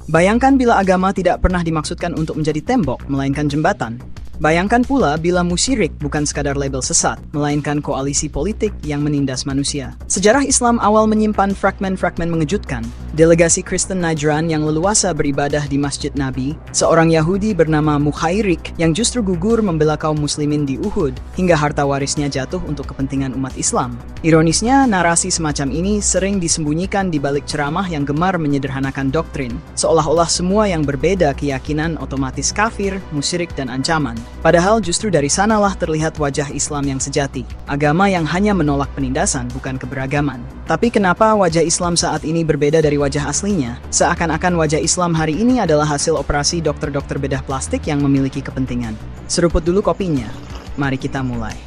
Bayangkan bila agama tidak pernah dimaksudkan untuk menjadi tembok, melainkan jembatan. Bayangkan pula bila musyirik bukan sekadar label sesat, melainkan koalisi politik yang menindas manusia. Sejarah Islam awal menyimpan fragmen-fragmen mengejutkan. Delegasi Kristen Najran yang leluasa beribadah di Masjid Nabi, seorang Yahudi bernama Mukhairik yang justru gugur membela kaum muslimin di Uhud, hingga harta warisnya jatuh untuk kepentingan umat Islam. Ironisnya, narasi semacam ini sering disembunyikan di balik ceramah yang gemar menyederhanakan doktrin, seolah-olah semua yang berbeda keyakinan otomatis kafir, musyrik, dan ancaman. Padahal justru dari sanalah terlihat wajah Islam yang sejati, agama yang hanya menolak penindasan, bukan keberagaman. Tapi kenapa wajah Islam saat ini berbeda dari wajah aslinya? Seakan-akan wajah Islam hari ini adalah hasil operasi dokter-dokter bedah plastik yang memiliki kepentingan. Seruput dulu kopinya. Mari kita mulai.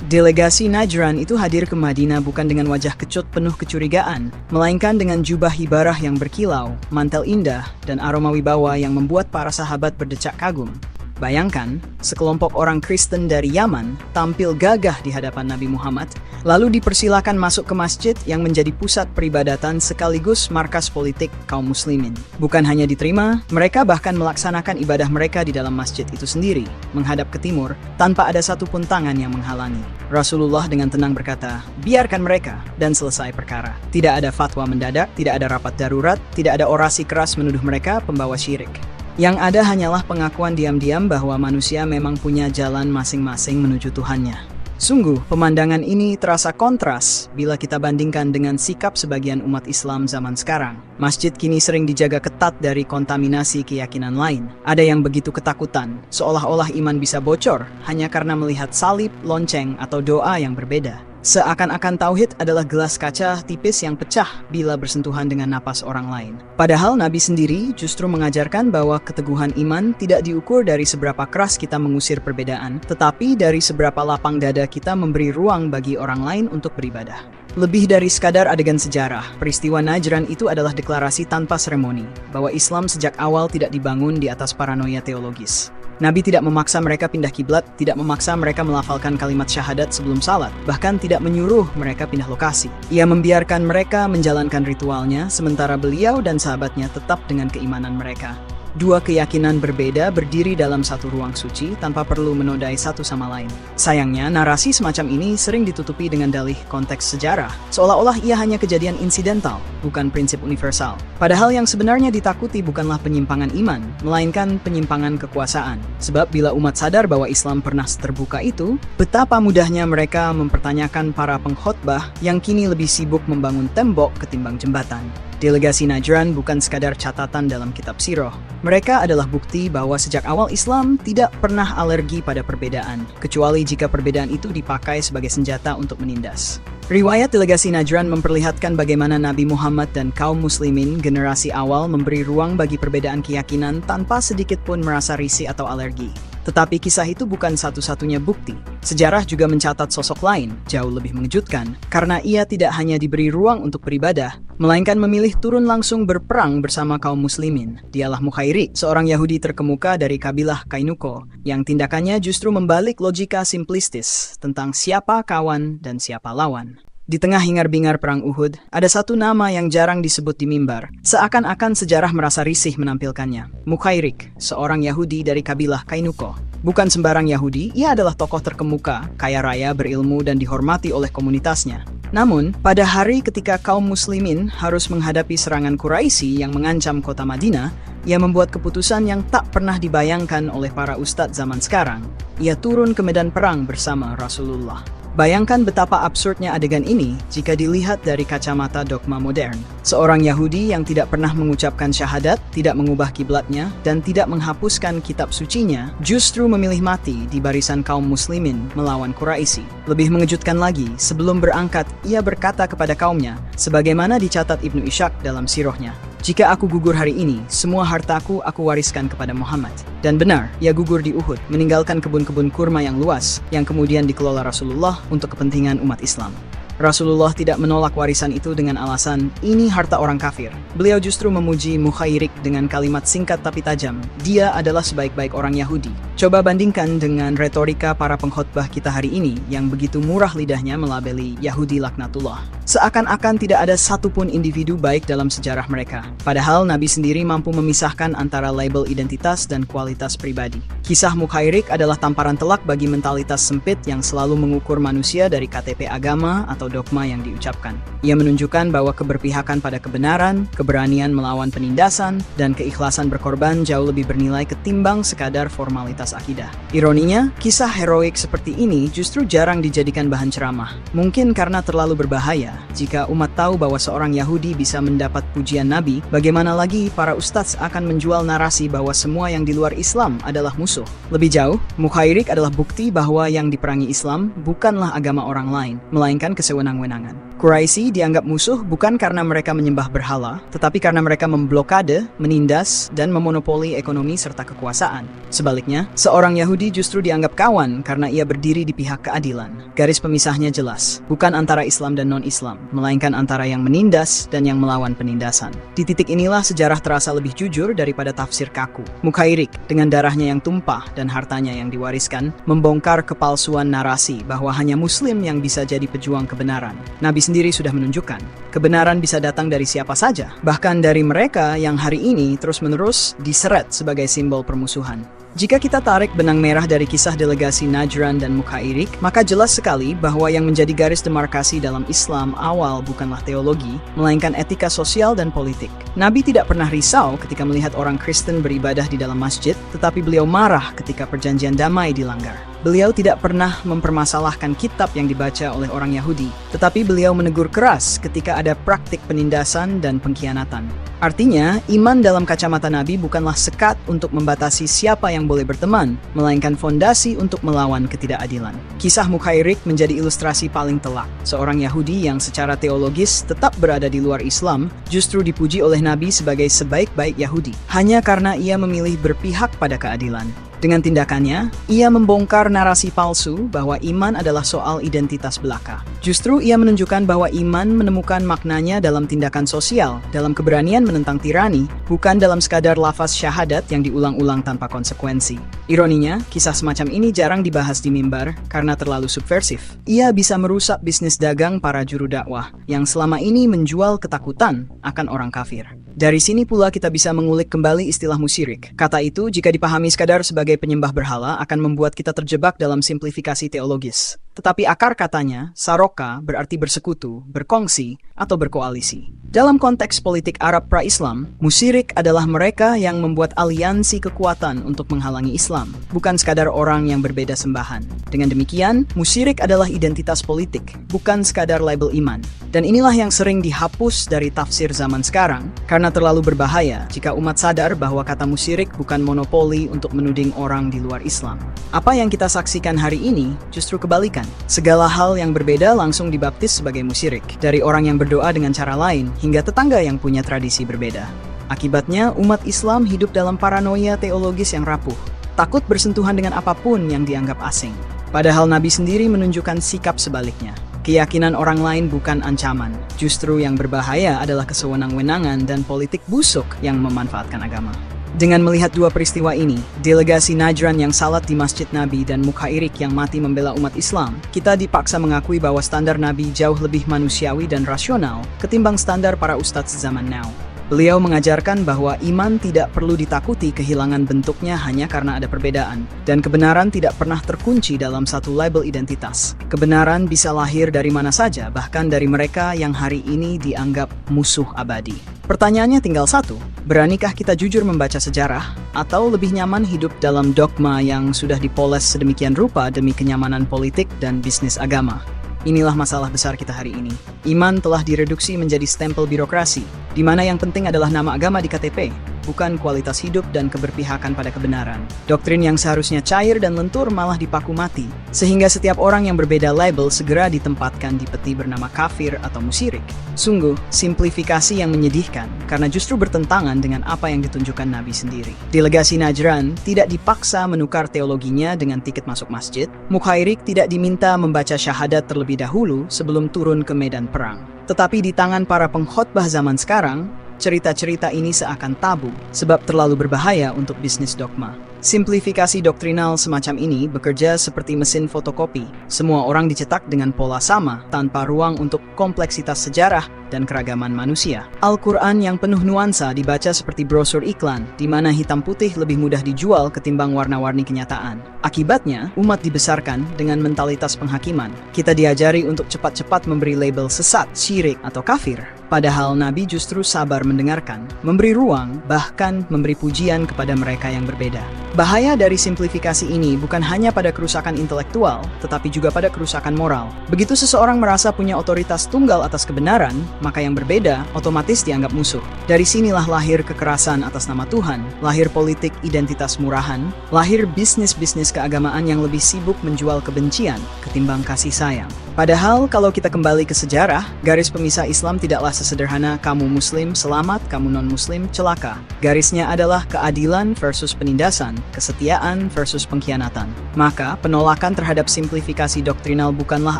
Delegasi Najran itu hadir ke Madinah bukan dengan wajah kecut penuh kecurigaan, melainkan dengan jubah hibarah yang berkilau, mantel indah, dan aroma wibawa yang membuat para sahabat berdecak kagum. Bayangkan, sekelompok orang Kristen dari Yaman tampil gagah di hadapan Nabi Muhammad, lalu dipersilakan masuk ke masjid yang menjadi pusat peribadatan sekaligus markas politik kaum muslimin. Bukan hanya diterima, mereka bahkan melaksanakan ibadah mereka di dalam masjid itu sendiri, menghadap ke timur, tanpa ada satupun tangan yang menghalangi. Rasulullah dengan tenang berkata, biarkan mereka, dan selesai perkara. Tidak ada fatwa mendadak, tidak ada rapat darurat, tidak ada orasi keras menuduh mereka pembawa syirik. Yang ada hanyalah pengakuan diam-diam bahwa manusia memang punya jalan masing-masing menuju Tuhannya. Sungguh, pemandangan ini terasa kontras bila kita bandingkan dengan sikap sebagian umat Islam zaman sekarang. Masjid kini sering dijaga ketat dari kontaminasi keyakinan lain. Ada yang begitu ketakutan, seolah-olah iman bisa bocor hanya karena melihat salib, lonceng, atau doa yang berbeda. Seakan-akan tauhid adalah gelas kaca tipis yang pecah bila bersentuhan dengan napas orang lain. Padahal Nabi sendiri justru mengajarkan bahwa keteguhan iman tidak diukur dari seberapa keras kita mengusir perbedaan, tetapi dari seberapa lapang dada kita memberi ruang bagi orang lain untuk beribadah. Lebih dari sekadar adegan sejarah, peristiwa Najran itu adalah deklarasi tanpa seremoni, bahwa Islam sejak awal tidak dibangun di atas paranoia teologis. Nabi tidak memaksa mereka pindah kiblat, tidak memaksa mereka melafalkan kalimat syahadat sebelum salat, bahkan tidak menyuruh mereka pindah lokasi. Ia membiarkan mereka menjalankan ritualnya, sementara beliau dan sahabatnya tetap dengan keimanan mereka. Dua keyakinan berbeda berdiri dalam satu ruang suci tanpa perlu menodai satu sama lain. Sayangnya, narasi semacam ini sering ditutupi dengan dalih konteks sejarah, seolah-olah ia hanya kejadian insidental, bukan prinsip universal. Padahal yang sebenarnya ditakuti bukanlah penyimpangan iman, melainkan penyimpangan kekuasaan. Sebab bila umat sadar bahwa Islam pernah seterbuka itu, betapa mudahnya mereka mempertanyakan para pengkhotbah yang kini lebih sibuk membangun tembok ketimbang jembatan. Delegasi Najran bukan sekadar catatan dalam kitab sirah. Mereka adalah bukti bahwa sejak awal Islam tidak pernah alergi pada perbedaan, kecuali jika perbedaan itu dipakai sebagai senjata untuk menindas. Riwayat delegasi Najran memperlihatkan bagaimana Nabi Muhammad dan kaum muslimin generasi awal memberi ruang bagi perbedaan keyakinan tanpa sedikit pun merasa risih atau alergi. Tetapi kisah itu bukan satu-satunya bukti. Sejarah juga mencatat sosok lain, jauh lebih mengejutkan, karena ia tidak hanya diberi ruang untuk beribadah, melainkan memilih turun langsung berperang bersama kaum muslimin. Dialah Mukhairik, seorang Yahudi terkemuka dari kabilah Kainuko, yang tindakannya justru membalik logika simplistis tentang siapa kawan dan siapa lawan. Di tengah hingar-bingar perang Uhud, ada satu nama yang jarang disebut di mimbar. Seakan-akan sejarah merasa risih menampilkannya. Mukhairik, seorang Yahudi dari kabilah Kainuko. Bukan sembarang Yahudi, ia adalah tokoh terkemuka, kaya raya, berilmu, dan dihormati oleh komunitasnya. Namun, pada hari ketika kaum muslimin harus menghadapi serangan Quraisy yang mengancam kota Madinah, ia membuat keputusan yang tak pernah dibayangkan oleh para ustadz zaman sekarang. Ia turun ke medan perang bersama Rasulullah. Bayangkan betapa absurdnya adegan ini jika dilihat dari kacamata dogma modern. Seorang Yahudi yang tidak pernah mengucapkan syahadat, tidak mengubah kiblatnya, dan tidak menghapuskan kitab sucinya, justru memilih mati di barisan kaum muslimin melawan Quraisy. Lebih mengejutkan lagi, sebelum berangkat, ia berkata kepada kaumnya, sebagaimana dicatat Ibnu Ishaq dalam sirahnya, "Jika aku gugur hari ini, semua hartaku aku wariskan kepada Muhammad." Dan benar, ia gugur di Uhud, meninggalkan kebun-kebun kurma yang luas, yang kemudian dikelola Rasulullah untuk kepentingan umat Islam. Rasulullah tidak menolak warisan itu dengan alasan, ini harta orang kafir. Beliau justru memuji Mukhairik dengan kalimat singkat tapi tajam, dia adalah sebaik-baik orang Yahudi. Coba bandingkan dengan retorika para pengkhotbah kita hari ini yang begitu murah lidahnya melabeli Yahudi laknatullah. Seakan-akan tidak ada satupun individu baik dalam sejarah mereka. Padahal Nabi sendiri mampu memisahkan antara label identitas dan kualitas pribadi. Kisah Mukhairik adalah tamparan telak bagi mentalitas sempit yang selalu mengukur manusia dari KTP agama atau dogma yang diucapkan. Ia menunjukkan bahwa keberpihakan pada kebenaran, keberanian melawan penindasan, dan keikhlasan berkorban jauh lebih bernilai ketimbang sekadar formalitas akidah. Ironinya, kisah heroik seperti ini justru jarang dijadikan bahan ceramah. Mungkin karena terlalu berbahaya. Jika umat tahu bahwa seorang Yahudi bisa mendapat pujian Nabi, bagaimana lagi para ustadz akan menjual narasi bahwa semua yang di luar Islam adalah musuh. Lebih jauh, Mukhairik adalah bukti bahwa yang diperangi Islam bukanlah agama orang lain, melainkan kesewenang-wenangan. Quraisy dianggap musuh bukan karena mereka menyembah berhala, tetapi karena mereka memblokade, menindas, dan memonopoli ekonomi serta kekuasaan. Sebaliknya, seorang Yahudi justru dianggap kawan karena ia berdiri di pihak keadilan. Garis pemisahnya jelas, bukan antara Islam dan non-Islam, melainkan antara yang menindas dan yang melawan penindasan. Di titik inilah sejarah terasa lebih jujur daripada tafsir kaku. Mukhairik, dengan darahnya yang tumpah dan hartanya yang diwariskan, membongkar kepalsuan narasi bahwa hanya Muslim yang bisa jadi pejuang kebenaran. Nabi sendiri sudah menunjukkan, kebenaran bisa datang dari siapa saja, bahkan dari mereka yang hari ini terus-menerus diseret sebagai simbol permusuhan. Jika kita tarik benang merah dari kisah delegasi Najran dan Mukhairik, maka jelas sekali bahwa yang menjadi garis demarkasi dalam Islam awal bukanlah teologi, melainkan etika sosial dan politik. Nabi tidak pernah risau ketika melihat orang Kristen beribadah di dalam masjid, tetapi beliau marah ketika perjanjian damai dilanggar. Beliau tidak pernah mempermasalahkan kitab yang dibaca oleh orang Yahudi, tetapi beliau menegur keras ketika ada praktik penindasan dan pengkhianatan. Artinya, iman dalam kacamata Nabi bukanlah sekat untuk membatasi siapa yang boleh berteman, melainkan fondasi untuk melawan ketidakadilan. Kisah Mukhairik menjadi ilustrasi paling telak. Seorang Yahudi yang secara teologis tetap berada di luar Islam, justru dipuji oleh Nabi sebagai sebaik-baik Yahudi, hanya karena ia memilih berpihak pada keadilan. Dengan tindakannya, ia membongkar narasi palsu bahwa iman adalah soal identitas belaka. Justru ia menunjukkan bahwa iman menemukan maknanya dalam tindakan sosial, dalam keberanian menentang tirani, bukan dalam sekadar lafaz syahadat yang diulang-ulang tanpa konsekuensi. Ironinya, kisah semacam ini jarang dibahas di mimbar karena terlalu subversif. Ia bisa merusak bisnis dagang para juru dakwah yang selama ini menjual ketakutan akan orang kafir. Dari sini pula kita bisa mengulik kembali istilah musyirik. Kata itu, jika dipahami sekadar sebagai penyembah berhala, akan membuat kita terjebak dalam simplifikasi teologis. Tetapi akar katanya, saroka, berarti bersekutu, berkongsi, atau berkoalisi. Dalam konteks politik Arab pra-Islam, musyirik adalah mereka yang membuat aliansi kekuatan untuk menghalangi Islam, bukan sekadar orang yang berbeda sembahan. Dengan demikian, musyirik adalah identitas politik, bukan sekadar label iman. Dan inilah yang sering dihapus dari tafsir zaman sekarang, karena terlalu berbahaya jika umat sadar bahwa kata musyirik bukan monopoli untuk menuding orang di luar Islam. Apa yang kita saksikan hari ini justru kebalikan. Segala hal yang berbeda langsung dibaptis sebagai musyirik, dari orang yang berdoa dengan cara lain hingga tetangga yang punya tradisi berbeda. Akibatnya, umat Islam hidup dalam paranoia teologis yang rapuh, takut bersentuhan dengan apapun yang dianggap asing. Padahal Nabi sendiri menunjukkan sikap sebaliknya. Keyakinan orang lain bukan ancaman, justru yang berbahaya adalah kesewenang-wenangan dan politik busuk yang memanfaatkan agama. Dengan melihat dua peristiwa ini, delegasi Najran yang salat di Masjid Nabi dan Mukhairik yang mati membela umat Islam, kita dipaksa mengakui bahwa standar Nabi jauh lebih manusiawi dan rasional ketimbang standar para ustadz zaman now. Beliau mengajarkan bahwa iman tidak perlu ditakuti kehilangan bentuknya hanya karena ada perbedaan, dan kebenaran tidak pernah terkunci dalam satu label identitas. Kebenaran bisa lahir dari mana saja, bahkan dari mereka yang hari ini dianggap musuh abadi. Pertanyaannya tinggal satu, beranikah kita jujur membaca sejarah, atau lebih nyaman hidup dalam dogma yang sudah dipoles sedemikian rupa demi kenyamanan politik dan bisnis agama? Inilah masalah besar kita hari ini. Iman telah direduksi menjadi stempel birokrasi, di mana yang penting adalah nama agama di KTP, bukan kualitas hidup dan keberpihakan pada kebenaran. Doktrin yang seharusnya cair dan lentur malah dipaku mati, sehingga setiap orang yang berbeda label segera ditempatkan di peti bernama kafir atau musyirik. Sungguh, simplifikasi yang menyedihkan, karena justru bertentangan dengan apa yang ditunjukkan Nabi sendiri. Delegasi Najran tidak dipaksa menukar teologinya dengan tiket masuk masjid. Mukhairik tidak diminta membaca syahadat terlebih dahulu sebelum turun ke medan perang. Tetapi di tangan para pengkhotbah zaman sekarang, cerita-cerita ini seakan tabu, sebab terlalu berbahaya untuk bisnis dogma. Simplifikasi doktrinal semacam ini bekerja seperti mesin fotokopi. Semua orang dicetak dengan pola sama, tanpa ruang untuk kompleksitas sejarah dan keragaman manusia. Al-Quran yang penuh nuansa dibaca seperti brosur iklan, di mana hitam putih lebih mudah dijual ketimbang warna-warni kenyataan. Akibatnya, umat dibesarkan dengan mentalitas penghakiman. Kita diajari untuk cepat-cepat memberi label sesat, syirik, atau kafir. Padahal Nabi justru sabar mendengarkan, memberi ruang, bahkan memberi pujian kepada mereka yang berbeda. Bahaya dari simplifikasi ini bukan hanya pada kerusakan intelektual, tetapi juga pada kerusakan moral. Begitu seseorang merasa punya otoritas tunggal atas kebenaran, maka yang berbeda otomatis dianggap musuh. Dari sinilah lahir kekerasan atas nama Tuhan, lahir politik identitas murahan, lahir bisnis-bisnis keagamaan yang lebih sibuk menjual kebencian ketimbang kasih sayang. Padahal kalau kita kembali ke sejarah, garis pemisah Islam tidaklah sesederhana kamu muslim selamat, kamu non-muslim celaka. Garisnya adalah keadilan versus penindasan, kesetiaan versus pengkhianatan. Maka, penolakan terhadap simplifikasi doktrinal bukanlah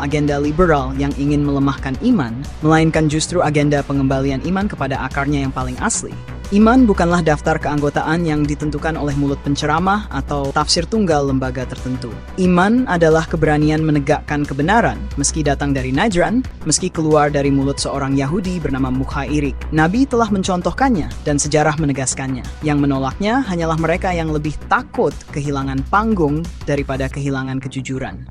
agenda liberal yang ingin melemahkan iman, melainkan justru agenda pengembalian iman kepada akarnya yang paling asli. Iman bukanlah daftar keanggotaan yang ditentukan oleh mulut penceramah atau tafsir tunggal lembaga tertentu. Iman adalah keberanian menegakkan kebenaran, meski datang dari Najran, meski keluar dari mulut seorang Yahudi bernama Mukhairik. Nabi telah mencontohkannya dan sejarah menegaskannya. Yang menolaknya hanyalah mereka yang lebih takut kehilangan panggung daripada kehilangan kejujuran.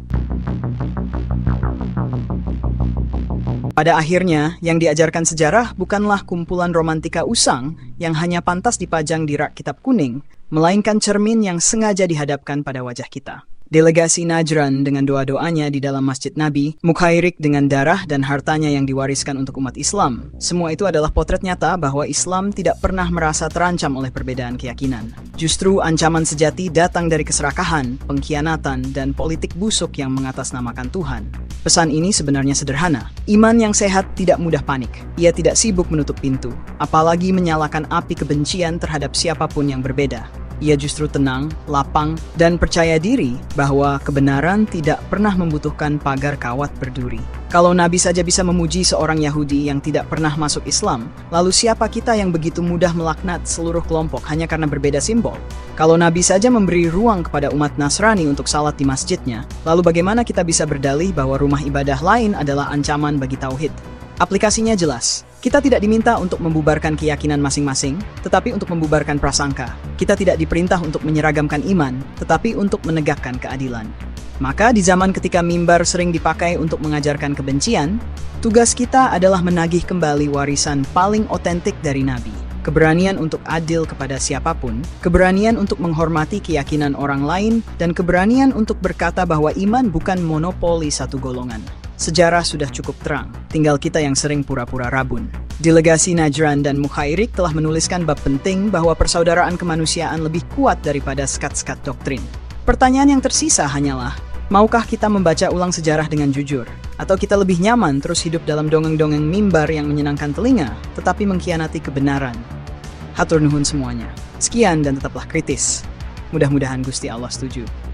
Pada akhirnya, yang diajarkan sejarah bukanlah kumpulan romantika usang yang hanya pantas dipajang di rak kitab kuning, melainkan cermin yang sengaja dihadapkan pada wajah kita. Delegasi Najran dengan doa-doanya di dalam Masjid Nabi, Mukhairik dengan darah dan hartanya yang diwariskan untuk umat Islam. Semua itu adalah potret nyata bahwa Islam tidak pernah merasa terancam oleh perbedaan keyakinan. Justru ancaman sejati datang dari keserakahan, pengkhianatan, dan politik busuk yang mengatasnamakan Tuhan. Pesan ini sebenarnya sederhana. Iman yang sehat tidak mudah panik. Ia tidak sibuk menutup pintu, apalagi menyalakan api kebencian terhadap siapapun yang berbeda. Ia justru tenang, lapang, dan percaya diri bahwa kebenaran tidak pernah membutuhkan pagar kawat berduri. Kalau Nabi saja bisa memuji seorang Yahudi yang tidak pernah masuk Islam, lalu siapa kita yang begitu mudah melaknat seluruh kelompok hanya karena berbeda simbol? Kalau Nabi saja memberi ruang kepada umat Nasrani untuk salat di masjidnya, lalu bagaimana kita bisa berdalih bahwa rumah ibadah lain adalah ancaman bagi tauhid? Aplikasinya jelas. Kita tidak diminta untuk membubarkan keyakinan masing-masing, tetapi untuk membubarkan prasangka. Kita tidak diperintah untuk menyeragamkan iman, tetapi untuk menegakkan keadilan. Maka di zaman ketika mimbar sering dipakai untuk mengajarkan kebencian, tugas kita adalah menagih kembali warisan paling otentik dari Nabi. Keberanian untuk adil kepada siapapun, keberanian untuk menghormati keyakinan orang lain, dan keberanian untuk berkata bahwa iman bukan monopoli satu golongan. Sejarah sudah cukup terang, tinggal kita yang sering pura-pura rabun. Delegasi Najran dan Mukhairik telah menuliskan bab penting bahwa persaudaraan kemanusiaan lebih kuat daripada sekat-sekat doktrin. Pertanyaan yang tersisa hanyalah, maukah kita membaca ulang sejarah dengan jujur? Atau kita lebih nyaman terus hidup dalam dongeng-dongeng mimbar yang menyenangkan telinga, tetapi mengkhianati kebenaran? Hatur nuhun semuanya. Sekian dan tetaplah kritis. Mudah-mudahan Gusti Allah setuju.